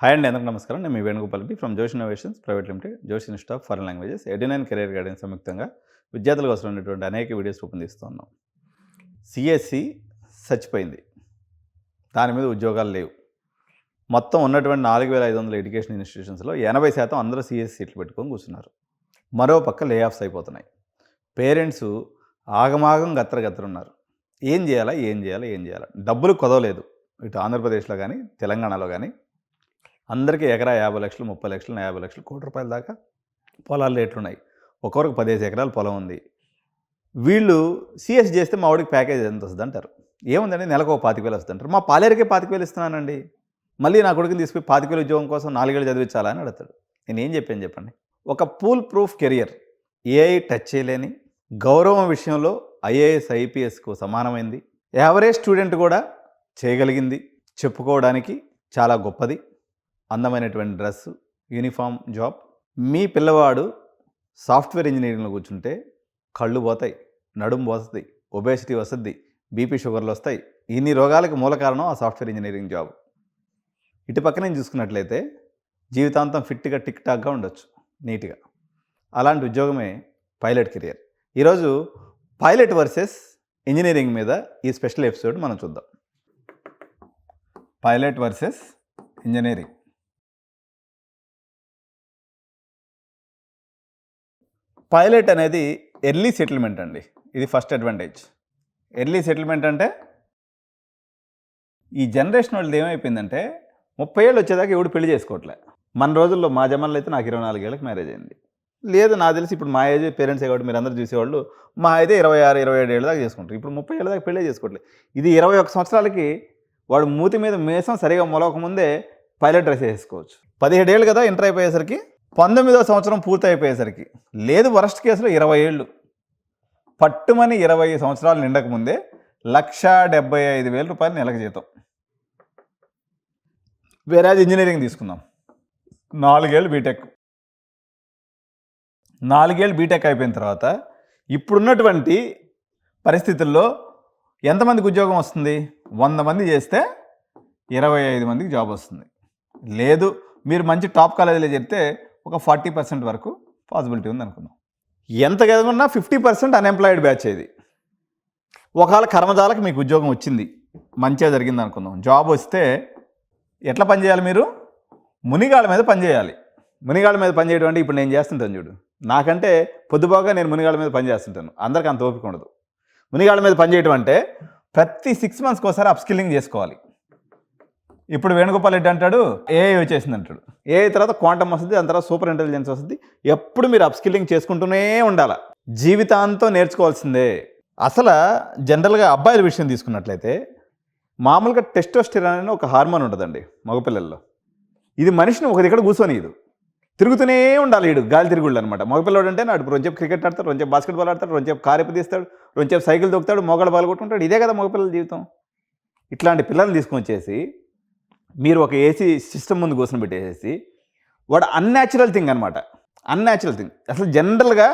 Hi అండి, అందరికీ నమస్కారం. నేను మీ వేణుగోపాల్ రెడ్డి ఫ్రమ్ జోష్ ఇన్నోవేషన్స్ ప్రైవేట్ లిమిటెడ్, జోష్ institute of foreign languages, 89 career guidance సంయుక్తంగా విద్యార్థుల కోసం ఉన్నటువంటి అనేక వీడియోస్ రూపొందిస్తున్నాం. సిఎస్సి చచ్చిపోయింది, దాని మీద ఉద్యోగాలు లేవు. మొత్తం ఉన్నటువంటి 4500 ఎడ్యుకేషన్ ఇన్స్టిట్యూషన్స్లో 80% అందరూ సిఎస్సి సీట్లు పెట్టుకొని కూర్చున్నారు. మరో పక్క లే ఆఫ్స్ అయిపోతున్నాయి. పేరెంట్స్ ఆగమాగం గత్తరున్నారు. ఏం చేయాలా? డబ్బులు కుదవలేదు. ఇటు ఆంధ్రప్రదేశ్లో కానీ తెలంగాణలో కానీ అందరికీ ఎకరా 50 లక్షలు, 30 లక్షలు, 50 లక్షలు, కోటి రూపాయల దాకా పొలాల రేట్లు ఉన్నాయి. ఒక్కొక్కరికి 15 ఎకరాల పొలం ఉంది. వీళ్ళు సిఎస్ చేస్తే మా వాడికి ప్యాకేజ్ ఎంత వస్తుంది అంటారు. ఏముందండి, నెలకు 25,000 వస్తుంది అంటారు. మా పాలేరుకే 25,000 ఇస్తున్నానండి, మళ్ళీ నా కొడుకుని తీసుకుని 25,000 ఉద్యోగం కోసం 4 ఏళ్ళు చదివించాలా అని అడుగుతాడు. నేను ఏం చెప్పండి. ఒక pool proof career, AI touch చేయలేని, గౌరవం విషయంలో ఐఏఎస్ ఐపీఎస్కు సమానమైంది, యావరేజ్ స్టూడెంట్ కూడా చేయగలిగింది, చెప్పుకోవడానికి చాలా గొప్పది, అందమైనటువంటి డ్రెస్సు, యూనిఫామ్ జాబ్. మీ పిల్లవాడు సాఫ్ట్వేర్ ఇంజనీరింగ్లో కూర్చుంటే కళ్ళు పోతాయి, నడుము పోతుంది, ఒబేసిటీ వస్తుంది, బీపీ షుగర్లు వస్తాయి. ఇన్ని రోగాలకు మూల కారణం ఆ సాఫ్ట్వేర్ ఇంజనీరింగ్ జాబ్. ఇటు పక్కనే చూసుకున్నట్లయితే జీవితాంతం ఫిట్గా టిక్ టాక్గా ఉండొచ్చు, నీట్గా. అలాంటి ఉద్యోగమే పైలట్ కెరియర్. ఈరోజు పైలట్ వర్సెస్ ఇంజనీరింగ్ మీద ఈ స్పెషల్ ఎపిసోడ్ మనం చూద్దాం. Pilot versus engineering. పైలట్ అనేది ఎర్లీ సెటిల్మెంట్ అండి. ఇది ఫస్ట్ అడ్వాంటేజ్. ఎర్లీ సెటిల్మెంట్ అంటే ఈ జనరేషన్ వాళ్ళది ఏమైపోయిందంటే 30 ఏళ్ళు వచ్చేదాకా ఎవడు పెళ్లి చేసుకోవట్లే. మన రోజుల్లో, మా జమాన్లో అయితే నాకు 24 ఏళ్ళకి మ్యారేజ్ అయింది. లేదు, నాకు తెలిసి ఇప్పుడు మా ఏజ్ పేరెంట్స్ కాబట్టి మీరు అందరూ చూసేవాళ్ళు మా అయితే 26, 27 ఏళ్ళ దాకా చేసుకుంటారు. ఇప్పుడు 30 ఏళ్ళ దాకా పెళ్ళే చేసుకోవట్లేదు. ఇది 21 సంవత్సరాలకి వాడు మూతి మీద మేసం సరిగా మొలవకముందే పైలట్ డ్రెస్ వేసుకోవచ్చు. 17 ఏళ్ళు కదా ఎంటర్ అయిపోయేసరికి, 19వ సంవత్సరం పూర్తి అయిపోయేసరికి, లేదు వరస్ట్ కేసులో 20 ఏళ్ళు, పట్టుమని 20 సంవత్సరాలు నిండకముందే 1,75,000 రూపాయలు నెలకు జీతం. వేరే ఇంజనీరింగ్ తీసుకుందాం, 4 ఏళ్ళు బీటెక్. 4 ఏళ్ళు బీటెక్ అయిపోయిన తర్వాత ఇప్పుడున్నటువంటి పరిస్థితుల్లో ఎంతమందికి ఉద్యోగం వస్తుంది? 100 మంది చేస్తే 25 మందికి జాబ్ వస్తుంది. లేదు, మీరు మంచి టాప్ కాలేజీలో చెప్తే ఒక 40% వరకు పాసిబిలిటీ ఉంది అనుకుందాం. ఎంత కదన్నా 50% అన్ఎంప్లాయిడ్ బ్యాచ్ ఇది. ఒకవేళ కర్మజాలకు మీకు ఉద్యోగం వచ్చింది, మంచిగా జరిగింది అనుకుందాం. జాబ్ వస్తే ఎట్లా పనిచేయాలి? మీరు మునిగాళ్ళ మీద పనిచేయాలి. మునిగాళ్ళ మీద పనిచేయడం అంటే ఇప్పుడు నేను చేస్తుంటాను చూడు, నాకంటే పొద్దుబాగా నేను మునిగాళ్ళ మీద పనిచేస్తుంటాను. అందరికీ అంత ఓపిక ఉండదు. మునిగాళ్ళ మీద పనిచేయడం అంటే ప్రతి 6 మంత్స్కి ఒకసారి అప్స్కిల్లింగ్ చేసుకోవాలి. ఇప్పుడు వేణుగోపాల్ రెడ్డి అంటాడు ఏఐ వచ్చేసింది అంటాడు. ఏఐ తర్వాత క్వాంటమ్ వస్తుంది, దాని తర్వాత సూపర్ ఇంటెలిజెన్స్ వస్తుంది. ఎప్పుడు మీరు అప్స్కిల్లింగ్ చేసుకుంటూనే ఉండాలి, జీవితాంతం నేర్చుకోవాల్సిందే. అసలు జనరల్గా అబ్బాయిల విషయం తీసుకున్నట్లయితే మామూలుగా టెస్టోస్టెరాన్ అనే ఒక హార్మోన్ ఉంటుందండి మగపిల్లల్లో. ఇది మనిషిని ఒక దగ్గర కూర్చొని ఇది తిరుగుతూనే ఉండాలి. వీడు గాలి తిరుగుళ్ళు అనమాట. మగపిల్లడు అంటే నాడు రొంచేపు క్రికెట్ ఆడతాడు, రొంచేపు బాస్కెట్బాల్ ఆడతాడు, రొంచేపు కారెప్పు తీస్తాడు, రొంచేపు సైకిల్ దొక్కుతాడు, మోగాడు బాల్ కొట్టుకుంటాడు. ఇదే కదా మగపిల్లల జీవితం. ఇట్లాంటి పిల్లల్ని తీసుకొని వచ్చేసి మీరు ఒక ఏసీ సిస్టమ్ ముందు కూర్చొని పెట్టేసేసి వాడు అన్యాచురల్ థింగ్ అనమాట. Unnatural thing. అసలు జనరల్గా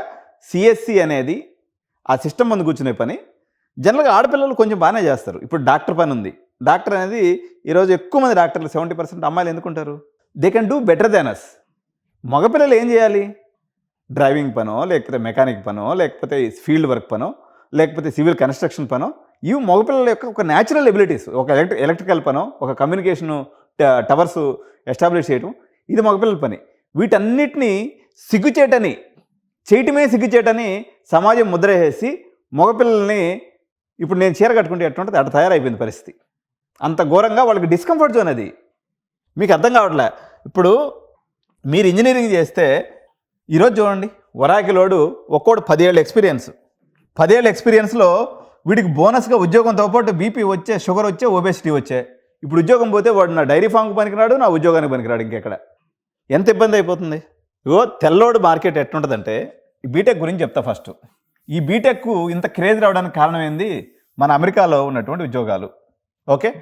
సిఎస్సి అనేది ఆ సిస్టమ్ ముందు కూర్చునే పని జనరల్గా ఆడపిల్లలు కొంచెం బాగానే చేస్తారు. ఇప్పుడు డాక్టర్ పని ఉంది. డాక్టర్ అనేది ఈరోజు ఎక్కువ మంది డాక్టర్లు 70% అమ్మాయిలు ఎందుకుంటారు? They can do better than us. మగపిల్లలు ఏం చేయాలి? డ్రైవింగ్ పనో, లేకపోతే మెకానిక్ పనో, లేకపోతే ఫీల్డ్ వర్క్ పనో, లేకపోతే సివిల్ కన్స్ట్రక్షన్ పనో, ఇవి మగపిల్లల యొక్క ఒక న్యాచురల్ ఎబిలిటీస్. ఒక ఎలక్ట్రికల్ పనో, ఒక కమ్యూనికేషను టవర్స్ ఎస్టాబ్లిష్ చేయటం, ఇది మగపిల్లల పని. వీటన్నిటినీ సిగ్గుచేటని సమాజం ముద్ర వేసి మగపిల్లల్ని ఇప్పుడు నేను చీర కట్టుకుంటే ఎట్లుంటుంది అట్లా తయారైపోయింది పరిస్థితి. అంత ఘోరంగా వాళ్ళకి డిస్కంఫర్ట్ జోన్ అది. మీకు అర్థం కావట్లే. ఇప్పుడు మీరు ఇంజనీరింగ్ చేస్తే ఈరోజు చూడండి, వరాకిలోడు ఒక్కోడు 10 ఏళ్ళ ఎక్స్పీరియన్స్. 10 ఏళ్ళ ఎక్స్పీరియన్స్లో వీడికి బోనస్గా ఉద్యోగంతో పాటు బీపీ వచ్చే, షుగర్ వచ్చే, ఒబేసిటీ వచ్చే. ఇప్పుడు ఉద్యోగం పోతే వాడు నా డైరీ ఫామ్కి పనికిరాడు, నా ఉద్యోగానికి పనికిరాడు. ఇంకెక్కడ ఎంత ఇబ్బంది అయిపోతుంది. తెల్లోడు మార్కెట్ ఎట్లుంటుందంటే, ఈ బీటెక్ గురించి చెప్తా ఫస్ట్. ఈ బీటెక్ ఇంత క్రేజ్ రావడానికి కారణం ఏంది? మన అమెరికాలో ఉన్నటువంటి ఉద్యోగాలు. ఓకే,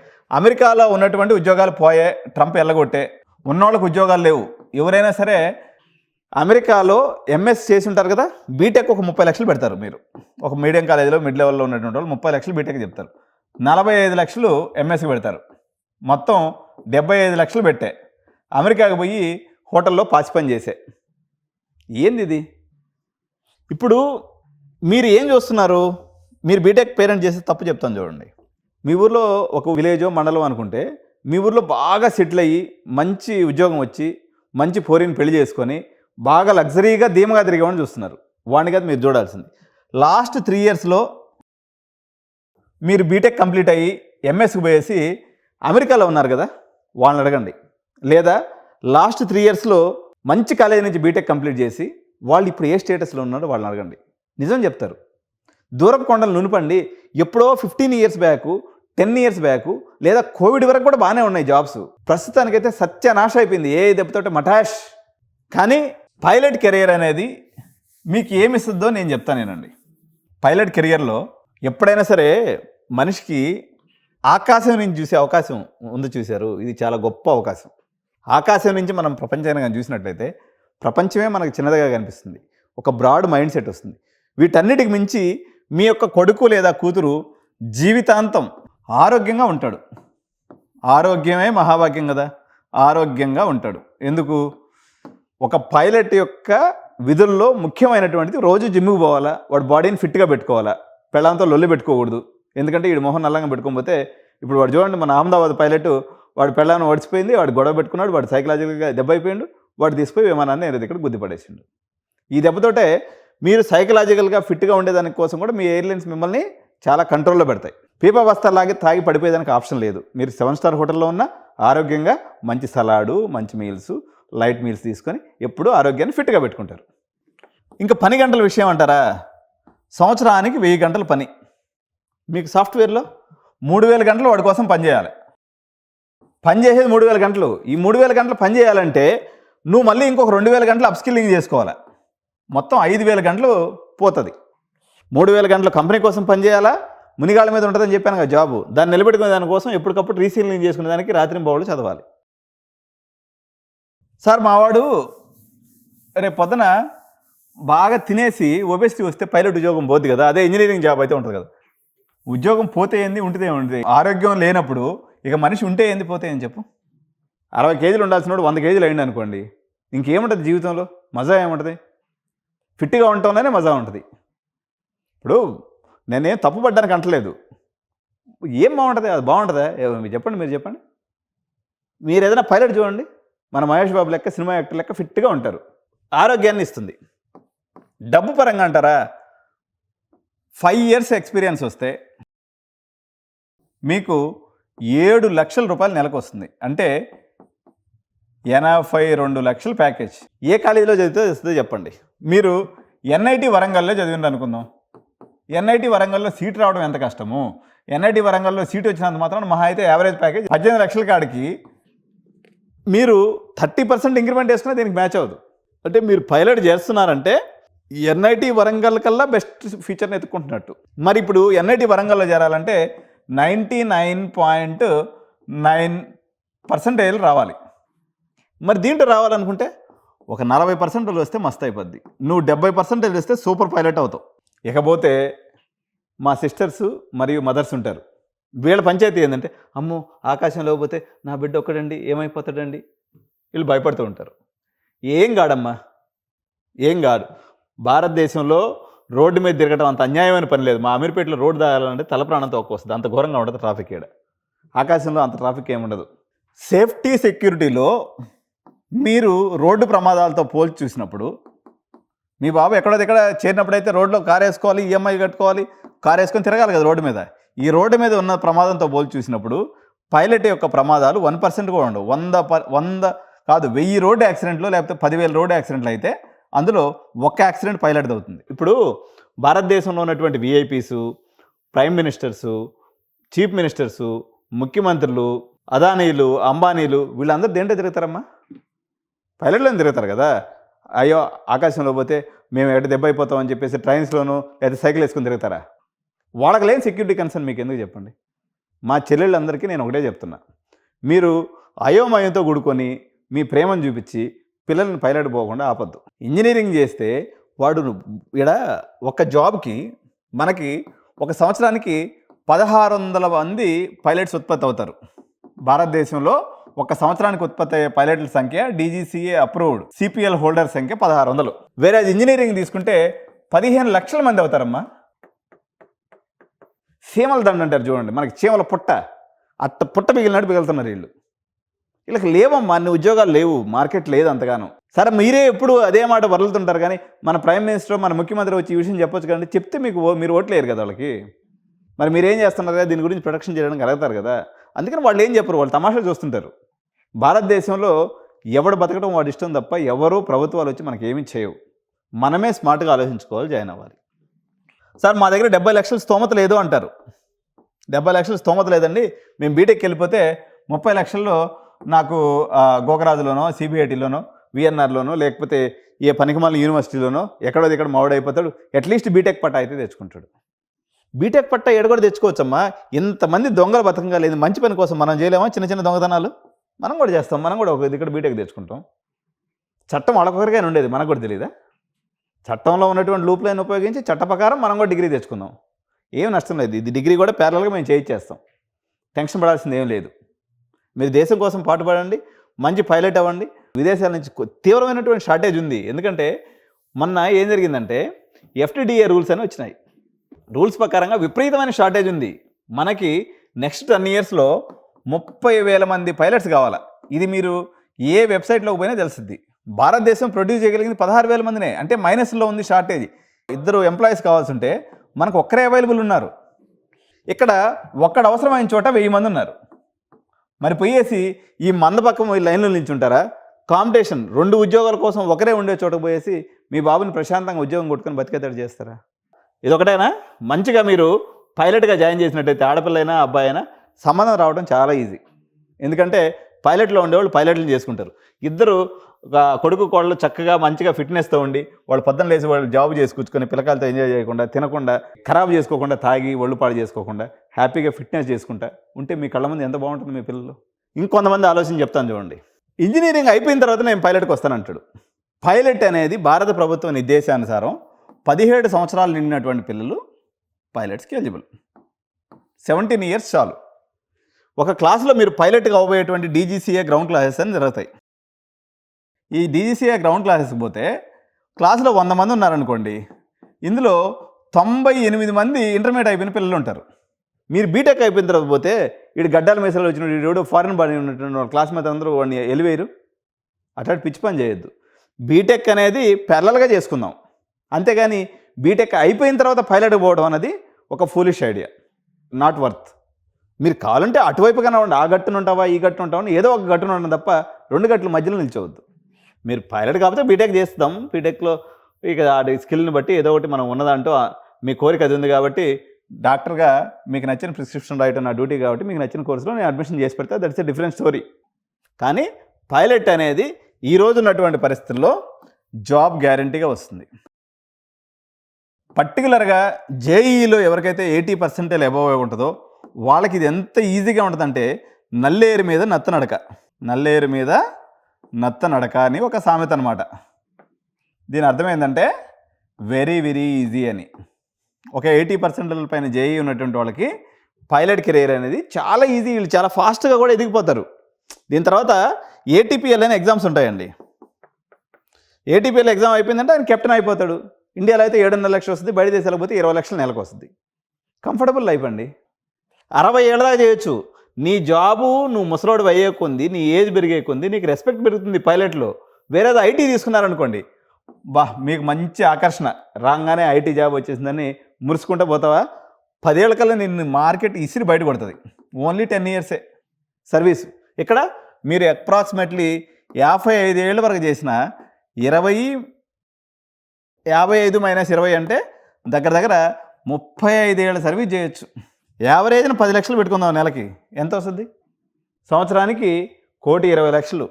అమెరికాలో ఉన్నటువంటి ఉద్యోగాలు పోయే, ట్రంప్ ఎల్లగొట్టే, ఉన్నోళ్ళకి ఉద్యోగాలు లేవు. ఎవరైనా సరే అమెరికాలో ఎంఎస్ చేసి ఉంటారు కదా, బీటెక్ ఒక 30 లక్షలు పెడతారు. మీరు ఒక మీడియం కాలేజీలో మిడ్ లెవెల్లో ఉన్నటువంటి వాళ్ళు 30 లక్షలు బీటెక్ చెప్తారు, 45 లక్షలు ఎంఎస్కి పెడతారు. మొత్తం 75 లక్షలు పెట్టే అమెరికాకి పోయి హోటల్లో పాచి పని చేసే. ఏంది ఇది? ఇప్పుడు మీరు ఏం చూస్తున్నారు? మీరు బీటెక్ పేరెంట్ చేసే తప్పు చెప్తాను చూడండి. మీ ఊర్లో ఒక విలేజో మండలం అనుకుంటే మీ ఊర్లో బాగా సెటిల్ అయ్యి మంచి ఉద్యోగం వచ్చి మంచి పోరిని పెళ్లి చేసుకొని బాగా లగ్జరీగా ధీమగా తిరిగేవాడిని చూస్తున్నారు. వాడిని కాదు మీరు చూడాల్సింది. లాస్ట్ 3 ఇయర్స్లో మీరు బీటెక్ కంప్లీట్ అయ్యి ఎంఎస్కి పోయేసి అమెరికాలో ఉన్నారు కదా, వాళ్ళని అడగండి. లేదా లాస్ట్ 3 ఇయర్స్లో మంచి కాలేజీ నుంచి బీటెక్ కంప్లీట్ చేసి వాళ్ళు ఇప్పుడు ఏ స్టేటస్లో ఉన్నారో వాళ్ళని అడగండి. నిజం చెప్తారు. దూరపు కొండలు నునుపండి. ఎప్పుడో 15 ఇయర్స్ బ్యాక్, 10 ఇయర్స్ బ్యాక్ లేదా కోవిడ్ వరకు కూడా బాగానే ఉన్నాయి జాబ్స్. ప్రస్తుతానికైతే సత్యనాశ అయిపోయింది ఏ దెబ్బతోటి మటాష్. కానీ పైలట్ కెరియర్ అనేది మీకు ఏమిస్తుందో నేను చెప్తానేనండి. పైలట్ కెరియర్లో ఎప్పుడైనా సరే మనిషికి ఆకాశం నుంచి చూసే అవకాశం ఉంది. చూశారు, ఇది చాలా గొప్ప అవకాశం. ఆకాశం నుంచి మనం ప్రపంచాన్ని కానీ చూసినట్లయితే ప్రపంచమే మనకు చిన్నదిగా కనిపిస్తుంది. ఒక బ్రాడ్ మైండ్ సెట్ వస్తుంది. వీటన్నిటికి మించి మీ యొక్క కొడుకు లేదా కూతురు జీవితాంతం ఆరోగ్యంగా ఉంటాడు. ఆరోగ్యమే మహాభాగ్యం కదా. ఆరోగ్యంగా ఉంటాడు. ఎందుకు? ఒక పైలట్ యొక్క విధుల్లో ముఖ్యమైనటువంటిది రోజు జిమ్కి పోవాలా, వాడు బాడీని ఫిట్గా పెట్టుకోవాలా, పెళ్ళంతో లొల్లి పెట్టుకోకూడదు. ఎందుకంటే వీడు మొహం నల్లంగా పెట్టుకోకపోతే, ఇప్పుడు వాడు చూడండి, మన అహ్మదాబాద్ పైలట్ వాడు పెళ్ళాన్ని ఓడిచిపోయింది, వాడు గొడవ పెట్టుకున్నాడు, వాడు సైకలాజికల్గా దెబ్బ అయిపోయాడు, వాడు తీసిపోయి విమానాన్ని ఏదో ఇక్కడ గుద్దిపడేసిండు. ఈ దెబ్బతోటే మీరు సైకలాజికల్గా ఫిట్గా ఉండేదాని కోసం కూడా మీ ఎయిర్లైన్స్ మిమ్మల్ని చాలా కంట్రోల్లో పెడతాయి. పీపా బస్తాలాగే తాగి పడిపోయేదానికి ఆప్షన్ లేదు. మీరు 7 స్టార్ హోటల్లో ఉన్న ఆరోగ్యంగా మంచి సలాడు, మంచి మీల్స్, లైట్ మీల్స్ తీసుకొని ఎప్పుడూ ఆరోగ్యాన్ని ఫిట్గా పెట్టుకుంటారు. ఇంకా పని గంటల విషయం అంటారా? సంవత్సరానికి 1000 గంటల పని. మీకు సాఫ్ట్వేర్లో 3000 గంటలు వాడి కోసం పనిచేయాలి. పని చేసేది 3000 గంటలు. ఈ 3000 గంటలు పని చేయాలంటే నువ్వు మళ్ళీ ఇంకొక 2000 గంటలు అప్స్కిల్లింగ్ చేసుకోవాలి. మొత్తం 5000 గంటలు పోతుంది. 3000 గంటలు కంపెనీ కోసం పనిచేయాలా, మునిగాళ్ళ మీద ఉంటుందని చెప్పాను కదా జాబు. దాన్ని నిలబెట్టుకునే దానికోసం ఎప్పటికప్పుడు రీసీలింగ్ చేసుకునే దానికి రాత్రి బావులు చదవాలి. సార్ మావాడు రేపు పొద్దున బాగా తినేసి ఒబెసిటీ వస్తే పైలట్ ఉద్యోగం పోద్ది కదా, అదే ఇంజనీరింగ్ జాబ్ అయితే ఉంటుంది కదా. ఉద్యోగం పోతే ఏంది, ఉంటే ఉంటుంది. ఆరోగ్యం లేనప్పుడు ఇక మనిషి ఉంటే ఏంది, పోతే ఏంది చెప్పు. 60 కేజీలు ఉండాల్సినోడు 100 కేజీలు అయింది అనుకోండి, ఇంకేముంటుంది జీవితంలో? మజా ఏముంటుంది? ఫిట్గా ఉండటంలోనే మజా ఉంటుంది. ఇప్పుడు నేనేం తప్పు పడ్డానికి అంటలేదు. ఏం బాగుంటుంది? అది బాగుంటుందా? చెప్పండి, మీరు చెప్పండి. మీరు ఏదైనా పైలట్ చూడండి, మన మహేష్ బాబు లెక్క, సినిమా యాక్టర్ లెక్క ఫిట్గా ఉంటారు. ఆరోగ్యాన్ని ఇస్తుంది. డబ్బు పరంగా అంటారా? 5 ఇయర్స్ ఎక్స్పీరియన్స్ వస్తే మీకు 7 లక్షల రూపాయలు నెలకు వస్తుంది. అంటే 82 లక్షల ప్యాకేజ్. ఏ కాలేజీలో చదివితే వస్తుందో చెప్పండి. మీరు ఎన్ఐటి వరంగల్లో చదివింది అనుకుందాం. ఎన్ఐటి వరంగల్లో సీట్ రావడం ఎంత కష్టము. ఎన్ఐటి వరంగల్లో సీట్ వచ్చినంత మాత్రం మహా అయితే యావరేజ్ ప్యాకేజ్ 18 లక్షల కాడికి మీరు 30% ఇంక్రిమెంట్ వేసుకున్నా దీనికి మ్యాచ్ అవ్వదు. అంటే మీరు పైలట్ చేస్తున్నారంటే ఎన్ఐటి వరంగల్ కల్లా బెస్ట్ ఫీచర్ని ఎత్తుకుంటున్నట్టు. మరి ఇప్పుడు ఎన్ఐటి వరంగల్లో చేరాలంటే 99.9% రావాలి. మరి దీంట్లో రావాలనుకుంటే ఒక 40% వస్తే మస్తు అయిపోద్ది. నువ్వు 70% వస్తే సూపర్ పైలట్ అవుతావు. ఇకపోతే మా సిస్టర్స్ మరియు మదర్స్ ఉంటారు. వీళ్ళ పంచాయతీ ఏంటంటే, అమ్మో ఆకాశంలో పోతే నా బిడ్డ ఒక్కడండి ఏమైపోతాడండి, వీళ్ళు భయపడుతూ ఉంటారు. ఏం కాడమ్మా, ఏం కాదు. భారతదేశంలో రోడ్డు మీద తిరగడం అంత అన్యాయమైన పని లేదు. మా అమీర్పేటలో రోడ్డు దాగాలంటే తల ప్రాణంతో ఒక్క వస్తుంది, అంత ఘోరంగా ఉంటుంది ట్రాఫిక్. ఇక్కడ ఆకాశంలో అంత ట్రాఫిక్ ఏముండదు. సేఫ్టీ సెక్యూరిటీలో మీరు రోడ్డు ప్రమాదాలతో పోల్చి చూసినప్పుడు, మీ బాబు ఎక్కడో దగ్గర చేరినప్పుడైతే రోడ్లో కారు వేసుకోవాలి, ఈఎంఐ కట్టుకోవాలి, కారు వేసుకొని తిరగాలి కదా రోడ్డు మీద. ఈ రోడ్డు మీద ఉన్న ప్రమాదంతో పోల్చి చూసినప్పుడు పైలట్ యొక్క ప్రమాదాలు 1% కూడా ఉండవు. 100 కాదు 1000 రోడ్డు యాక్సిడెంట్లు లేకపోతే 10,000 రోడ్డు యాక్సిడెంట్లు అయితే అందులో ఒక్క యాక్సిడెంట్ పైలట్ది అవుతుంది. ఇప్పుడు భారతదేశంలో ఉన్నటువంటి విఐపీసు, ప్రైమ్ మినిస్టర్సు, చీఫ్ మినిస్టర్సు, ముఖ్యమంత్రులు, అదానీలు, అంబానీలు వీళ్ళందరూ దేంట్లో తిరుగుతారమ్మా? పైలట్లోనే తిరుగుతారు కదా. అయ్యో ఆకాశంలో పోతే మేము ఎక్కడ దెబ్బ అయిపోతామని చెప్పేసి ట్రైన్స్లోనూ లేదా సైకిల్ వేసుకొని తిరుగుతారా? వాళ్ళకి లేని సెక్యూరిటీ కన్సర్న్ మీకు ఎందుకు చెప్పండి. మా చెల్లెళ్ళందరికీ నేను ఒకటే చెప్తున్నా, మీరు అయోమయంతో కూడుకొని మీ ప్రేమను చూపించి పిల్లల్ని పైలట్ పోకుండా ఆపద్దు. ఇంజనీరింగ్ చేస్తే వాడు ఇక్కడ ఒక జాబ్కి మనకి ఒక సంవత్సరానికి 1600 మంది పైలట్స్ ఉత్పత్తి అవుతారు. భారతదేశంలో ఒక సంవత్సరానికి ఉత్పత్తి అయ్యే పైలట్ల సంఖ్య డీజీసీఏ అప్రూవ్డ్ సిపిఎల్ హోల్డర్ సంఖ్య 1600. వేరే ఇంజనీరింగ్ తీసుకుంటే 15 లక్షల మంది అవుతారమ్మా. చీమల దండ అంటారు చూడండి, మనకి చీమల పుట్ట, అట్ట పుట్ట మిగిలినట్టు మిగులుతున్నారు వీళ్ళు. వీళ్ళకి లేవమ్మా, అన్ని ఉద్యోగాలు లేవు, మార్కెట్ లేదు అంతగానో. సరే మీరే ఎప్పుడు అదే మాట వరులుతుంటారు, కానీ మన ప్రైమ్ మినిస్టర్ మన ముఖ్యమంత్రి వచ్చి ఈ విషయం చెప్పొచ్చు కదండి. చెప్తే మీరు ఓట్లేరు కదా వాళ్ళకి. మరి మీరేం చేస్తున్నారు కదా, దీని గురించి ప్రొటెక్షన్ చేయడానికి అడుగుతారు కదా. అందుకని వాళ్ళు ఏం చెప్పరు, వాళ్ళు తమాషా చూస్తుంటారు. భారతదేశంలో ఎవడు బతకడం వాడి ఇష్టం తప్ప ఎవరు ప్రభుత్వాలు వచ్చి మనకి ఏమీ చేయవు. మనమే స్మార్ట్గా ఆలోచించుకోవాలి, జాయిన్ అవ్వాలి. సార్ మా దగ్గర 70 లక్షల స్తోమత లేదు అంటారు. 70 లక్షల స్తోమత లేదండి, మేము బీటెక్కి వెళ్ళిపోతే 30 లక్షల్లో నాకు గోకరాజులోనో సిబిఐటీలోనో విఎన్ఆర్లోనో లేకపోతే ఏ పనికిమాలిన యూనివర్సిటీలోనో ఎక్కడో ఇక్కడ మావిడైపోతాడు. అట్లీస్ట్ బీటెక్ పట్ట అయితే తెచ్చుకుంటాడు. బీటెక్ పట్ట కూడా తెచ్చుకోవచ్చమ్మా. ఇంతమంది దొంగలు బతకంగా లేదు, మంచి పని కోసం మనం చేయలేమా? చిన్న చిన్న దొంగతనాలు మనం కూడా చేస్తాం, మనం కూడా ఒక ఇక్కడ బీటెక్ తెచ్చుకుంటాం. చట్టం వాళ్ళకొకరిగానే ఉండేది, మనకు కూడా తెలియదా? చట్టంలో ఉన్నటువంటి లూప్ లైన్ ఉపయోగించి చట్ట ప్రకారం మనం కూడా డిగ్రీ తెచ్చుకుందాం, ఏం నష్టం లేదు. ఇది డిగ్రీ కూడా ప్యారల్గా మేము చేయించేస్తాం, టెన్షన్ పడాల్సింది ఏం లేదు. మీరు దేశం కోసం పాటుపడండి, మంచి పైలట్ అవ్వండి. విదేశాల నుంచి తీవ్రమైనటువంటి షార్టేజ్ ఉంది. ఎందుకంటే మొన్న ఏం జరిగిందంటే FTDA రూల్స్ అని వచ్చినాయి. రూల్స్ ప్రకారంగా విపరీతమైన షార్టేజ్ ఉంది. మనకి నెక్స్ట్ 10 ఇయర్స్లో 30,000 మంది పైలట్స్ కావాలా. ఇది మీరు ఏ వెబ్సైట్లోకి పోయినా తెలుస్తుంది. భారతదేశం ప్రొడ్యూస్ చేయగలిగింది 16,000 మందినే, అంటే మైనస్లో ఉంది షార్టేజ్. 2 ఎంప్లాయీస్ కావాల్సి ఉంటే మనకు ఒక్కరే అవైలబుల్ ఉన్నారు. ఇక్కడ ఒక్కడ అవసరమైన చోట 1000 మంది ఉన్నారు. మరి పోయేసి ఈ మందపక్కం ఈ లైన్లో నిల్చుంటారా? కాంపిటీషన్ 2 ఉద్యోగాల కోసం ఒకరే ఉండే చోటకు పోయేసి మీ బాబుని ప్రశాంతంగా ఉద్యోగం కొట్టుకొని బతికేతాడు చేస్తారా? ఇదొకటేనా? మంచిగా మీరు పైలట్గా జాయిన్ చేసినట్టయితే ఆడపిల్ల అయినా అబ్బాయి అయినా సంబంధం రావడం చాలా ఈజీ. ఎందుకంటే పైలట్లో ఉండేవాళ్ళు పైలట్లు చేసుకుంటారు. ఇద్దరు కొడుకు కోడలు చక్కగా మంచిగా ఫిట్నెస్తో ఉండి వాళ్ళు పొద్దున్న లేచి వాళ్ళు జాబ్ చేసుకొచ్చుకొని పిల్లకాయలతో ఎంజాయ్ చేయకుండా, తినకుండా, ఖరాబ్ చేసుకోకుండా, తాగి ఒళ్ళు పాడు చేసుకోకుండా హ్యాపీగా ఫిట్నెస్ చేసుకుంటా ఉంటే మీ కళ్ళ ముందు ఎంత బాగుంటుంది మీ పిల్లలు. ఇంకొంతమంది ఆలోచన చెప్తాను చూడండి. ఇంజనీరింగ్ అయిపోయిన తర్వాత నేను పైలట్కి వస్తానంటాడు. పైలట్ అనేది భారత ప్రభుత్వ నిర్దేశానుసారం 17 సంవత్సరాలు నిండినటువంటి పిల్లలు పైలట్స్కి ఎలిజిబుల్. 17 ఇయర్స్ చాలు. ఒక క్లాసులో మీరు పైలట్గా అవ్వబోయేటువంటి డీజీసీఏ గ్రౌండ్ క్లాసెస్ అని జరుగుతాయి. ఈ డీజీసీఏ గ్రౌండ్ క్లాసెస్కి పోతే క్లాసులో 100 మంది ఉన్నారనుకోండి, ఇందులో 98 మంది ఇంటర్మీడియట్ అయిపోయిన పిల్లలు ఉంటారు. మీరు బీటెక్ అయిపోయిన తర్వాత పోతే వీడు గడ్డాల మీసాలు వచ్చిన వీడు ఫారెన్ బాడీ ఉన్నటువంటి క్లాస్మేట్ అందరూ వాడిని ఎలివేయరు. అట్లాంటి పిచ్చి పని చేయొద్దు. బీటెక్ అనేది ప్యారలల్గా చేసుకుందాం, అంతేగాని బీటెక్ అయిపోయిన తర్వాత పైలట్ పోవడం అనేది ఒక ఫూలిష్ ఐడియా, నాట్ వర్త్. మీరు కావాలంటే అటువైపుగానే ఉండి ఆ గట్టును ఉంటావా ఈ గట్టును ఉంటావా, ఏదో ఒక గట్టును ఉండడం తప్ప 2 గట్ల మధ్యలో నిల్చోవద్దు. మీరు పైలట్ కాకపోతే బీటెక్ చేస్తాం, బీటెక్లో ఇక ఆ స్కిల్ని బట్టి ఏదో ఒకటి మనం ఉన్నదంటూ మీ కోరిక అది ఉంది కాబట్టి డాక్టర్గా మీకు నచ్చిన ప్రిస్క్రిప్షన్ రాయటం నా డ్యూటీ కాబట్టి మీకు నచ్చిన కోర్సులో నేను అడ్మిషన్ చేసి పెడతా, దట్స్ ఎ డిఫరెంట్ స్టోరీ. కానీ పైలట్ అనేది ఈ రోజు ఉన్నటువంటి పరిస్థితుల్లో జాబ్ గ్యారంటీగా వస్తుంది. పర్టికులర్గా జేఈఈలో ఎవరికైతే 80% అబవ్ ఉంటుందో వాళ్ళకి ఇది ఎంత ఈజీగా ఉంటుందంటే నల్లేరు మీద నత్త నడక, నల్లేరు మీద నత్త నడక అని ఒక సామెత అనమాట. దీని అర్థం ఏంటంటే వెరీ వెరీ ఈజీ అని. ఒక 80% పైన జేఈ ఉన్నటువంటి వాళ్ళకి పైలట్ కెరీర్ అనేది చాలా ఈజీ, వీళ్ళు చాలా ఫాస్ట్గా కూడా ఎదిగిపోతారు. దీని తర్వాత ఏటీపీఎల్ అనే ఎగ్జామ్స్ ఉంటాయండి. ఏటీపీఎల్ ఎగ్జామ్ అయిపోయిందంటే ఆయన కెప్టెన్ అయిపోతాడు. ఇండియాలో అయితే 7.5 లక్షలు వస్తుంది, బయట దేశాలకు పోతే 20 లక్షలు నెలకు వస్తుంది. కంఫర్టబుల్ లైఫ్ అండి. 60 ఏళ్ళ దాకా చేయొచ్చు. నీ జాబు నువ్వు ముసలోడు అయ్యే కొంది, నీ ఏజ్ పెరిగే కొంది నీకు రెస్పెక్ట్ పెరుగుతుంది పైలట్లో. వేరేదో ఐటీ తీసుకున్నారనుకోండి, మీకు మంచి ఆకర్షణ, రాగానే ఐటీ జాబ్ వచ్చేసిందని మురుసుకుంటూ పోతావా, 10 ఏళ్ళ కల్లా నిన్ను మార్కెట్ ఇసిరి బయట కొడుతుంది. ఓన్లీ 10 ఇయర్సే సర్వీస్. ఇక్కడ మీరు అప్రాక్సిమేట్లీ 55 ఏళ్ళ వరకు చేసిన 55 - 20 అంటే దగ్గర దగ్గర 35 ఏళ్ళ సర్వీస్ చేయొచ్చు. యావరేజ్న 10 లక్షలు పెట్టుకుందాం, నెలకి ఎంత వస్తుంది? సంవత్సరానికి 1,20,00,000.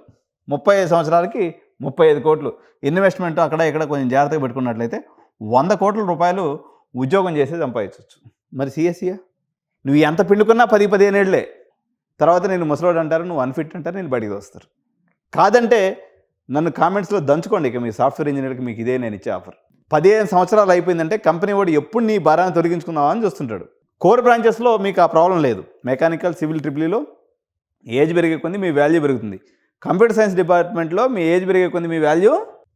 35 సంవత్సరాలకి 35 కోట్లు. ఇన్వెస్ట్మెంట్ అక్కడ ఇక్కడ కొంచెం జాగ్రత్తగా పెట్టుకున్నట్లయితే 100 కోట్ల రూపాయలు ఉద్యోగం చేసి సంపాదించవచ్చు. మరి సిఎస్సియా నువ్వు ఎంత పిండుకున్నా 10-15 ఏళ్ళే. తర్వాత నేను ముసలోడు అంటారు, నువ్వు అన్ఫిట్ అంటారు, నేను బయటికి వస్తారు. కాదంటే నన్ను కామెంట్స్లో దంచుకోండి. ఇక మీ సాఫ్ట్వేర్ ఇంజనీర్కి మీకు ఇదే నేను ఇచ్చే ఆఫర్. 15 సంవత్సరాలు అయిపోయిందంటే కంపెనీ వాడు ఎప్పుడు నీ భారాన్ని తొలగించుకుందామా అని చూస్తుంటాడు. కోర్ బ్రాంచెస్లో మీకు ఆ ప్రాబ్లం లేదు. మెకానికల్, సివిల్, ట్రిపుల్ఈలో ఏజ్ పెరిగే కొద్దీ మీ వాల్యూ పెరుగుతుంది. కంప్యూటర్ సైన్స్ డిపార్ట్మెంట్లో మీ ఏజ్ పెరిగే కొద్దీ మీ వాల్యూ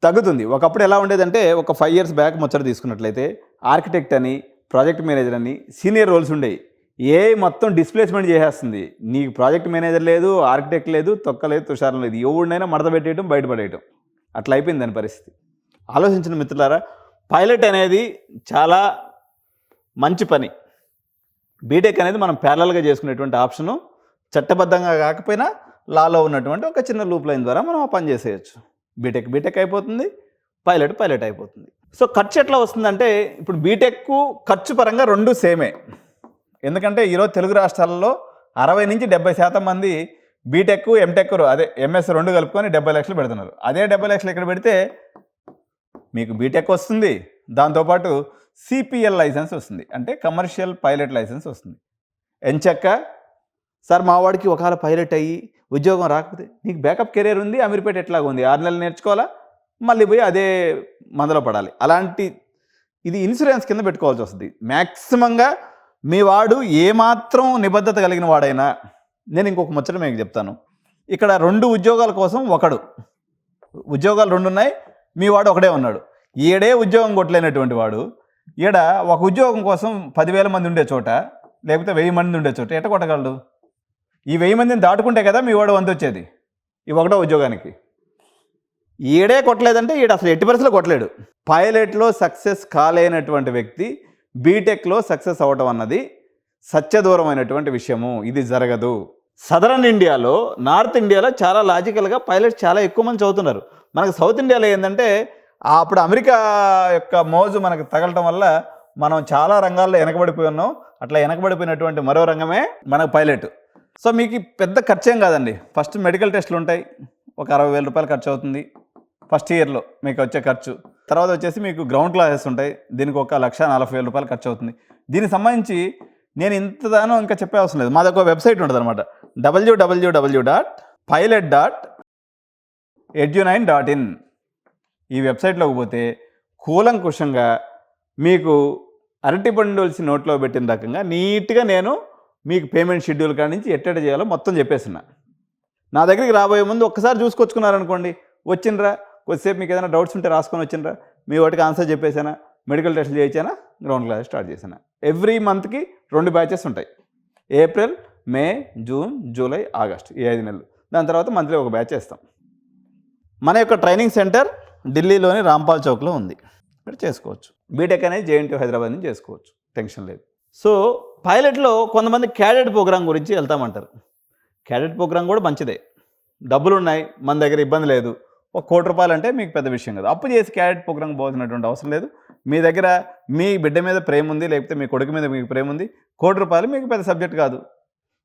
తగ్గుతుంది. ఒకప్పుడు ఎలా ఉండేదంటే ఒక 5 years బ్యాక్ ముచ్చట తీసుకున్నట్లయితే ఆర్కిటెక్ట్ అని, ప్రాజెక్ట్ మేనేజర్ అని సీనియర్ రోల్స్ ఉండేవి. మొత్తం డిస్ప్లేస్మెంట్ చేసేస్తుంది. నీకు ప్రాజెక్ట్ మేనేజర్ లేదు, ఆర్కిటెక్ట్ లేదు, తొక్క లేదు, తుషారం లేదు. ఎవడినైనా మడత పెట్టేయటం, బయటపడేయటం. అట్లా అయిపోయింది దాని పరిస్థితి. ఆలోచించిన మిత్రులారా, పైలట్ అనేది చాలా మంచి పని. బీటెక్ అనేది మనం ప్యారలల్గా చేసుకునేటువంటి ఆప్షను, చట్టబద్ధంగా కాకపోయినా లాలో ఉన్నటువంటి ఒక చిన్న లూప్ లైన్ ద్వారా మనం ఆ పని చేసేయచ్చు. బీటెక్ అయిపోతుంది, పైలట్ అయిపోతుంది. సో ఖర్చు ఎట్లా వస్తుందంటే, ఇప్పుడు బీటెక్ ఖర్చు పరంగా రెండు సేమే. ఎందుకంటే ఈరోజు తెలుగు రాష్ట్రాలలో 60 నుంచి 70% మంది బీటెక్, ఎంటెక్, అదే ఎంఎస్ రెండు కలుపుకొని 70 లక్షలు పెడుతున్నారు. అదే 70 లక్షలు ఇక్కడ పెడితే మీకు బీటెక్ వస్తుంది, దాంతోపాటు సిపిఎల్ లైసెన్స్ వస్తుంది, అంటే కమర్షియల్ పైలట్ లైసెన్స్ వస్తుంది. ఎంచక్క సార్ మా వాడికి ఒకవేళ పైలట్ అయ్యి ఉద్యోగం రాకపోతే నీకు బ్యాకప్ కెరీర్ ఉంది, అమీర్పేట ఎట్లాగా ఉంది, 6 నెలలు నేర్చుకోవాలా, మళ్ళీ పోయి అదే మందలో పడాలి. అలాంటి ఇది ఇన్సూరెన్స్ కింద పెట్టుకోవాల్సి వస్తుంది. మ్యాక్సిమంగా మీ వాడు ఏమాత్రం నిబద్ధత కలిగిన వాడైనా, నేను ఇంకొక ముచ్చట మీకు చెప్తాను. ఇక్కడ 2 ఉద్యోగాల కోసం ఉద్యోగాలు 2 ఉన్నాయి, మీ వాడు ఒకడే ఉన్నాడు. ఈడే ఉద్యోగం కొట్టలేనటువంటి వాడు ఈడ ఒక ఉద్యోగం కోసం 10,000 మంది ఉండే చోట, లేకపోతే 1000 మంది ఉండే చోట ఎట్ట కొట్టగలడు? ఈ 1000 మందిని దాటుకుంటే కదా మీ వాడు వంతు వచ్చేది ఈ ఒకటో ఉద్యోగానికి. ఈడే కొట్టలేదంటే ఈడ అసలు ఎట్టి పరిస్థితుల్లో కొట్టలేడు. పైలట్లో సక్సెస్ కాలేనటువంటి వ్యక్తి బీటెక్లో సక్సెస్ అవ్వటం అన్నది సత్యదూరమైనటువంటి విషయము. ఇది జరగదు. సదరన్ ఇండియాలో, నార్త్ ఇండియాలో చాలా లాజికల్గా పైలట్స్ చాలా ఎక్కువ మంది చదువుతున్నారు. మనకు సౌత్ ఇండియాలో ఏంటంటే అప్పుడు అమెరికా యొక్క మోజు మనకు తగలటం వల్ల మనం చాలా రంగాల్లో వెనకబడిపోయి ఉన్నాం. అట్లా వెనకబడిపోయినటువంటి మరో రంగమే మనకు పైలట్. సో మీకు పెద్ద ఖర్చు ఏం కాదండి. ఫస్ట్ మెడికల్ టెస్టులు ఉంటాయి, ఒక 60,000 రూపాయలు ఖర్చు అవుతుంది ఫస్ట్ ఇయర్లో మీకు వచ్చే ఖర్చు. తర్వాత వచ్చేసి మీకు గ్రౌండ్ క్లాసెస్ ఉంటాయి, దీనికి 1,40,000 రూపాయలు ఖర్చు అవుతుంది. దీనికి సంబంధించి నేను ఇంతదానో ఇంకా చెప్పే అవసరం లేదు. మాది ఒక వెబ్సైట్ ఉంటుంది అనమాట, www.pilot.edu9.in. ఈ వెబ్సైట్లోకి పోతే కూలంకుషంగా మీకు అరటి పండుల్సి నోట్లో పెట్టిన రకంగా నీట్గా నేను మీకు పేమెంట్ షెడ్యూల్ కాడి నుంచి ఎట్టెట చేయాలో మొత్తం చెప్పేస్తున్నా. నా దగ్గరికి రాబోయే ముందు ఒక్కసారి చూసుకొచ్చుకున్నారనుకోండి, వచ్చినరా కొద్దిసేపు మీకు ఏదైనా డౌట్స్ ఉంటే రాసుకొని వచ్చినరా, మీ వాటికి ఆన్సర్ చెప్పేసానా, మెడికల్ టెస్ట్లు చేయించానా, గ్రౌండ్ క్లాస్ స్టార్ట్ చేసానా. ఎవ్రీ మంత్కి 2 బ్యాచెస్ ఉంటాయి, ఏప్రిల్, మే, జూన్, జూలై, ఆగస్ట్, ఈ 5 నెలలు. దాని తర్వాత మంత్లీ ఒక బ్యాచ్ చేస్తాం. మన యొక్క ట్రైనింగ్ సెంటర్ ఢిల్లీలోని రాంపాల్ చౌక్లో ఉంది, ఇక్కడ చేసుకోవచ్చు. బీటెక్ అనేది జేఎన్టీయూ హైదరాబాద్ నుంచి చేసుకోవచ్చు, టెన్షన్ లేదు. సో పైలట్లో కొంతమంది క్యాడెట్ ప్రోగ్రామ్ గురించి వెళ్తామంటారు. క్యాడెట్ ప్రోగ్రామ్ కూడా మంచిదే, డబ్బులు ఉన్నాయి, మన దగ్గర ఇబ్బంది లేదు. 1 కోటి రూపాయలు అంటే మీకు పెద్ద విషయం కాదు. అప్పు చేసి క్యాడెట్ ప్రోగ్రామ్ పోవాల్సినటువంటి అవసరం లేదు. మీ దగ్గర మీ బిడ్డ మీద ప్రేమ ఉంది, లేకపోతే మీ కొడుకు మీద మీకు ప్రేమ ఉంది, 1 కోటి రూపాయలు మీకు పెద్ద సబ్జెక్ట్ కాదు.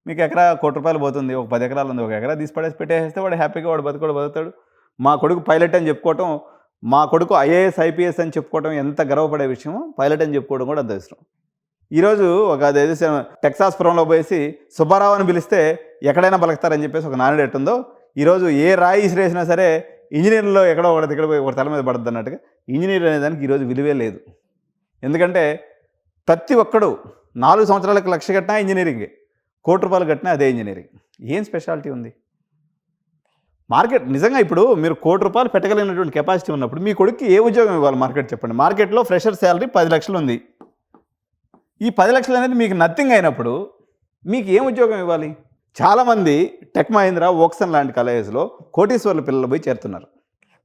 మీకు ఎకరా 1 కోటి రూపాయలు పోతుంది, ఒక 10 ఎకరాలు ఉంది, 1 ఎకరా తీసి పెట్టేస్తే వాడు హ్యాపీగా వాడు బతుకుతాడు. మా కొడుకు పైలట్ అని చెప్పుకోవటం, మా కొడుకు ఐఏఎస్ ఐపీఎస్ అని చెప్పుకోవటం ఎంత గర్వపడే విషయమో, పైలట్ అని చెప్పుకోవడం కూడా అంత ఇష్టం. ఈరోజు ఒక టెక్సాస్ పురంలో పోయేసి సుబ్బారావు అని పిలిస్తే ఎక్కడైనా బలుకుతారని చెప్పేసి ఒక నానుడు ఎట్టుందో, ఈరోజు ఏ రాయి ఇసిరేసినా సరే ఇంజనీర్లో ఎక్కడో ఒకటి దగ్గర పోయి ఒక తల మీద పడుతుంది అన్నట్టుగా ఇంజనీర్ అనేదానికి ఈరోజు విలువే లేదు. ఎందుకంటే ప్రతి ఒక్కడు 4 సంవత్సరాలకు 1,00,000 కట్టినా ఇంజనీరింగే, 1 కోటి రూపాయలు కట్టినా అదే ఇంజనీరింగ్. ఏం స్పెషాలిటీ ఉంది? మార్కెట్ నిజంగా ఇప్పుడు మీరు 1 కోటి రూపాయలు పెట్టగలిగినటువంటి కెపాసిటీ ఉన్నప్పుడు మీ కొడుక్కి ఏ ఉద్యోగం ఇవ్వాలి? మార్కెట్ చెప్పండి. మార్కెట్లో ఫ్రెషర్ శాలరీ 10 లక్షలు ఉంది. ఈ 10 లక్షలు అనేది మీకు నథింగ్ అయినప్పుడు మీకు ఏం ఉద్యోగం ఇవ్వాలి? చాలామంది టెక్ మహీంద్రా, వోక్సన్ లాంటి కాలేజెస్లో కోటీశ్వర్ల పిల్లలు పోయి చేరుతున్నారు.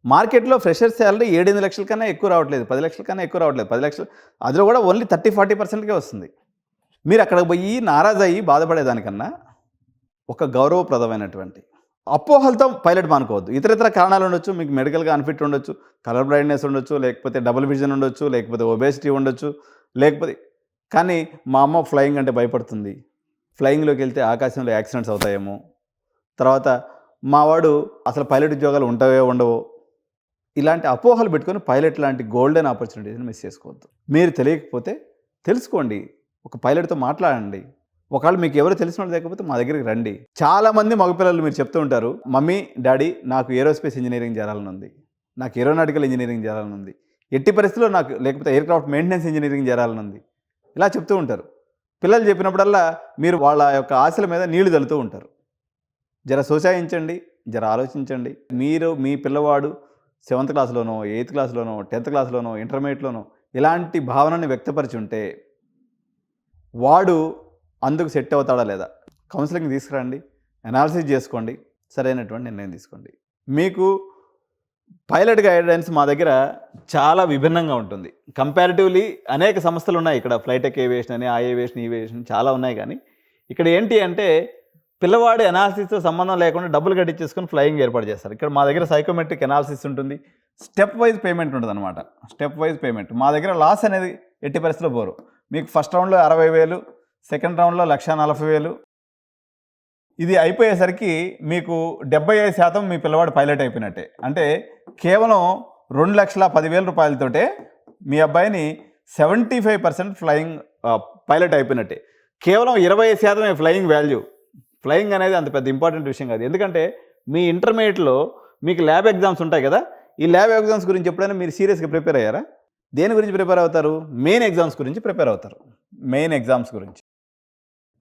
మార్కెట్లో ఫ్రెషర్ శాలరీ 7-8 లక్షల కన్నా ఎక్కువ రావట్లేదు, 10 లక్షల కన్నా ఎక్కువ రావట్లేదు. 10 లక్షలు అందులో కూడా ఓన్లీ 30-40%కే వస్తుంది. మీరు అక్కడికి పోయి నారాజ్ అయ్యి బాధపడేదానికన్నా ఒక గౌరవప్రదమైనటువంటి అపోహలతో పైలట్ మానుకోవద్దు. ఇతర కారణాలు ఉండొచ్చు, మీకు మెడికల్గా అన్ఫిట్ ఉండొచ్చు, కలర్ బ్లైండ్నెస్ ఉండొచ్చు, లేకపోతే డబుల్ విజన్ ఉండొచ్చు, లేకపోతే ఒబేసిటీ ఉండొచ్చు, లేకపోతే కానీ మా అమ్మ ఫ్లయింగ్ అంటే భయపడుతుంది, ఫ్లయింగ్లోకి వెళ్తే ఆకాశంలో యాక్సిడెంట్స్ అవుతాయేమో, తర్వాత మావాడు అసలు పైలట్ ఉద్యోగాలు ఉంటాయో ఉండవో, ఇలాంటి అపోహలు పెట్టుకొని పైలట్ లాంటి గోల్డెన్ ఆపర్చునిటీస్ని మిస్ చేసుకోవద్దు. మీరు తెలియకపోతే తెలుసుకోండి, ఒక పైలట్తో మాట్లాడండి. ఒకవేళ మీకు ఎవరు తెలిసిన వాళ్ళు లేకపోతే మా దగ్గరికి రండి. చాలామంది మగపిల్లలు మీరు చెప్తూ ఉంటారు, మమ్మీ డాడీ నాకు ఏరోస్పేస్ ఇంజనీరింగ్ చేయాలని ఉంది, నాకు ఏరోనాటికల్ ఇంజనీరింగ్ చేయాలని ఉంది, ఎట్టి పరిస్థితుల్లో నాకు లేకపోతే ఎయిర్క్రాఫ్ట్ మెయింటెనెన్స్ ఇంజనీరింగ్ చేయాలని ఉంది, ఇలా చెప్తూ ఉంటారు. పిల్లలు చెప్పినప్పుడల్లా మీరు వాళ్ళ యొక్క ఆశల మీద నీళ్లు చల్లుతూ ఉంటారు. జర సోచాయించండి, జర ఆలోచించండి. మీరు మీ పిల్లవాడు 7th క్లాస్‌లోనో, 8th క్లాస్‌లోనో, 10th క్లాస్‌లోనో, ఇంటర్మీడియేట్‌లోనో ఇలాంటి భావనని వ్యక్తపరిచి ఉంటే వాడు అందుకు సెట్ అవుతాడా లేదా? కౌన్సిలింగ్ తీసుకురండి, అనాలిసిస్ చేసుకోండి, సరైనటువంటి నిర్ణయం తీసుకోండి. మీకు పైలట్ గైడెన్స్ మా దగ్గర చాలా విభిన్నంగా ఉంటుంది. కంపారిటివ్లీ అనేక సంస్థలు ఉన్నాయి ఇక్కడ. ఫ్లైటెక్ ఏవియేషన్ అని, ఆ ఏవియేషన్, ఈ ఏవియేషన్ చాలా ఉన్నాయి. కానీ ఇక్కడ ఏంటి అంటే పిల్లవాడి అనాలిసిస్తో సంబంధం లేకుండా డబ్బులు కట్టించేసుకొని ఫ్లయింగ్ ఏర్పాటు చేస్తారు. ఇక్కడ మా దగ్గర సైకోమెట్రిక్ అనాలిసిస్ ఉంటుంది, స్టెప్ వైజ్ పేమెంట్ ఉంటుంది అనమాట. స్టెప్ వైజ్ పేమెంట్ మా దగ్గర లాస్ అనేది ఎట్టి పరిస్థితిలో పోరు. మీకు ఫస్ట్ రౌండ్లో 60,000, సెకండ్ రౌండ్లో 1,40,000. ఇది అయిపోయేసరికి మీకు 75% మీ పిల్లవాడు పైలట్ అయిపోయినట్టే. అంటే కేవలం 2,10,000 రూపాయలతోటే మీ అబ్బాయిని 75% ఫ్లయింగ్ పైలట్ అయిపోయినట్టే. కేవలం 20% ఫ్లయింగ్ వాల్యూ. ఫ్లయింగ్ అనేది అంత పెద్ద ఇంపార్టెంట్ విషయం కాదు. ఎందుకంటే మీ ఇంటర్మీడియట్లో మీకు ల్యాబ్ ఎగ్జామ్స్ ఉంటాయి కదా. ఈ ల్యాబ్ ఎగ్జామ్స్ గురించి ఎప్పుడైనా మీరు సీరియస్గా ప్రిపేర్ అయ్యారా? దేని గురించి ప్రిపేర్ అవుతారు? మెయిన్ ఎగ్జామ్స్ గురించి ప్రిపేర్ అవుతారు. మెయిన్ ఎగ్జామ్స్ గురించి.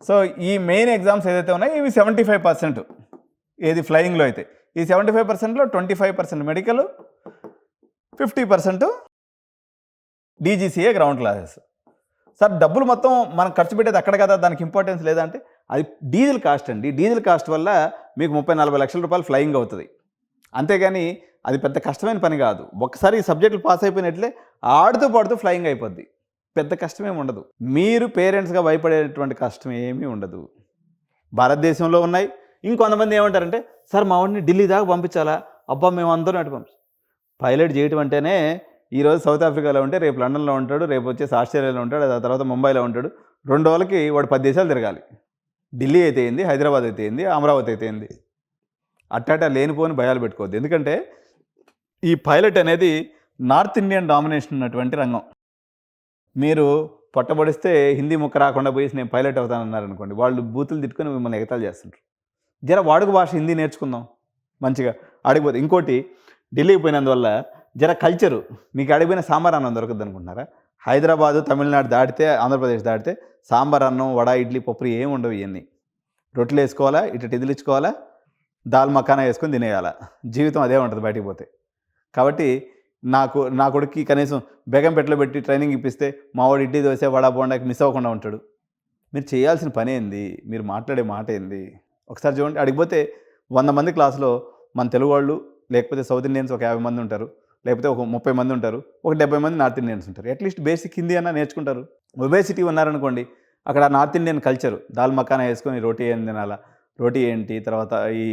సో ఈ మెయిన్ ఎగ్జామ్స్ ఏదైతే ఉన్నాయో ఇవి 75%. ఏది ఫ్లయింగ్లో అయితే ఈ 75%లో 25% medical, 50% DGCA ground classes. Sir డబ్బులు మొత్తం మనం ఖర్చు పెట్టేది అక్కడ కదా, దానికి ఇంపార్టెన్స్ లేదంటే అది డీజిల్ కాస్ట్ అండి. డీజిల్ కాస్ట్ వల్ల మీకు 30-40 లక్షల రూపాయలు ఫ్లయింగ్ అవుతుంది. అంతేగాని అది పెద్ద కష్టమైన పని కాదు. ఒక్కసారి ఈ సబ్జెక్టులు పాస్ అయిపోయినట్లే ఆడుతూ పాడుతూ ఫ్లయింగ్ అయిపోద్ది. పెద్ద కష్టమేమి ఉండదు. మీరు పేరెంట్స్గా భయపడేటువంటి కష్టం ఏమీ ఉండదు. భారతదేశంలో ఉన్నాయి. ఇంకొంతమంది ఏమంటారంటే సార్ మా వాడిని ఢిల్లీ దాకా పంపించాలా? అబ్బా మేము అందరం అటు పంపించాం. పైలట్ చేయటం అంటేనే ఈరోజు సౌత్ ఆఫ్రికాలో ఉంటే రేపు లండన్లో ఉంటాడు, రేపు వచ్చేసి ఆస్ట్రేలియాలో ఉంటాడు, ఆ తర్వాత ముంబైలో ఉంటాడు. 2 రోజులకి వాడు 10 దేశాలు తిరగాలి. ఢిల్లీ అయితే ఏంది, హైదరాబాద్ అయితే ఏంది, అమరావతి అయితే ఏంది. అట్టాట లేనిపోని భయాలు పెట్టుకోవద్దు. ఎందుకంటే ఈ పైలట్ అనేది నార్త్ ఇండియన్ డామినేషన్ ఉన్నటువంటి రంగం. మీరు పొట్టబడిస్తే హిందీ ముక్క రాకుండా పోయి నేను పైలట్ అవుతానన్నారనుకోండి, వాళ్ళు బూతులు తిట్టుకొని మిమ్మల్ని ఎగతాలు చేస్తుంటారు. జర వాడుక భాష హిందీ నేర్చుకుందాం మంచిగా. ఆడిపోతే ఇంకోటి ఢిల్లీకి పోయినందువల్ల జర కల్చరు మీకు ఆడిపోయిన సాంబార్ అన్నం దొరకద్దు అనుకుంటున్నారా? హైదరాబాదు, తమిళనాడు దాటితే, ఆంధ్రప్రదేశ్ దాటితే సాంబార్ అన్నం, వడ, ఇడ్లీ, పప్పు ఏమి ఉండవు. ఇవన్నీ రొట్టెలు వేసుకోవాలా, ఇటు ఇదిలించుకోవాలా, దాల్ మఖానా వేసుకొని తినేయాలా. జీవితం అదే ఉంటుంది బయటికి పోతే. కాబట్టి నా కొడుక్కి కనీసం బేగంపేటలో పెట్టి ట్రైనింగ్ ఇప్పిస్తే మా వాడు ఇడ్లీ, దోశ, వడ, బోండాకి మిస్ అవ్వకుండా ఉంటాడు. మీరు చేయాల్సిన పని ఏంది, మీరు మాట్లాడే మాట ఏంది ఒకసారి చూడండి. అడిగిపోతే 100 మంది క్లాసులో మన తెలుగు వాళ్ళు, లేకపోతే సౌత్ ఇండియన్స్ ఒక 50 మంది ఉంటారు, లేకపోతే ఒక 30 మంది ఉంటారు, ఒక 70 మంది నార్త్ ఇండియన్స్ ఉంటారు. అట్లీస్ట్ బేసిక్ హిందీ అన్నా నేర్చుకుంటారు. ఒబేసిటీ ఉన్నారనుకోండి, అక్కడ north Indian culture dal makhana వేసుకొని రోటీ ఏం తినాలా, రోటీ ఏంటి, తర్వాత ఈ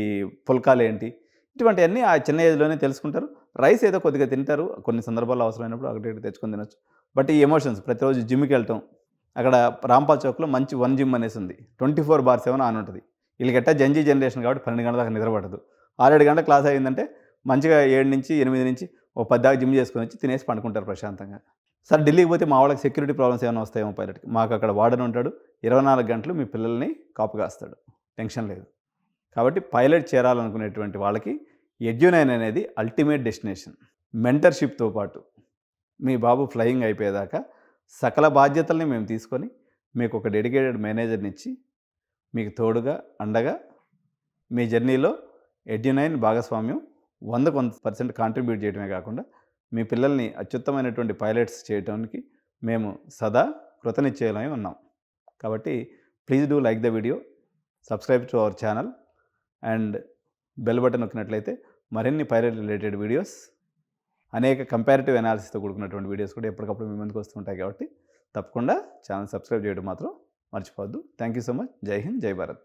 పుల్కాలు ఏంటి, ఇటువంటివన్నీ ఆ చిన్న ఏజ్లోనే తెలుసుకుంటారు. రైస్ ఏదో కొద్దిగా తింటారు, కొన్ని సందర్భాల్లో అవసరమైనప్పుడు ఒకటి తెచ్చుకొని తినొచ్చు. బట్ ఈ ఎమోషన్స్ ప్రతిరోజు జిమ్కి వెళ్ళటం, అక్కడ రాంపాల్ చౌక్లో మంచి 1 జిమ్ అనేసి ఉంది, 24/7 ఆన్ ఉంటుంది. వీళ్ళకి ఎట్టా జంజీ జనరేషన్ కాబట్టి 12 గంటల దాకా నిద్రపడదు. 6-7 గంటల క్లాస్ అయిందంటే మంచిగా 7 నుంచి 8 నుంచి 10 దాకా జిమ్ చేసుకొని వచ్చి తినేసి పండుకుంటారు ప్రశాంతంగా. సార్ ఢిల్లీకి పోతే మా వాళ్ళకి సెక్యూరిటీ ప్రాబ్లమ్స్ ఏమైనా వస్తాయేమో పైలట్కి. మాకు అక్కడ వార్డెన్ ఉంటాడు, 24 గంటలు మీ పిల్లల్ని కాపు కాస్తాడు, టెన్షన్ లేదు. కాబట్టి పైలట్ చేరాలనుకునేటువంటి వాళ్ళకి ఎడ్యునైన్ అనేది అల్టిమేట్ డెస్టినేషన్. మెంటర్షిప్తో పాటు మీ బాబు ఫ్లయింగ్ అయిపోయేదాకా సకల బాధ్యతల్ని మేము తీసుకొని మీకు ఒక డెడికేటెడ్ మేనేజర్ని ఇచ్చి మీకు తోడుగా అండగా మీ జర్నీలో ఎడ్యునైన్ భాగస్వామ్యం 100% కాంట్రిబ్యూట్ చేయడమే కాకుండా మీ పిల్లల్ని అత్యుత్తమైనటువంటి పైలట్స్ చేయడానికి మేము సదా కృతనిశ్చయులమై ఉన్నాం. కాబట్టి please do like the video, subscribe to our channel and bell button నొక్కినట్లయితే మరిన్ని పైలట్ రిలేటెడ్ వీడియోస్, అనేక కంపారిటివ్ అనాలిసిస్తో కూడుకున్నటువంటి వీడియోస్ కూడా ఎప్పటికప్పుడు మీ ముందుకు వస్తుంటాయి. కాబట్టి తప్పకుండా ఛానల్ సబ్స్క్రైబ్ చేయడం మాత్రం మర్చిపోవద్దు. Thank you so much. జై హింద్, జై భారత్.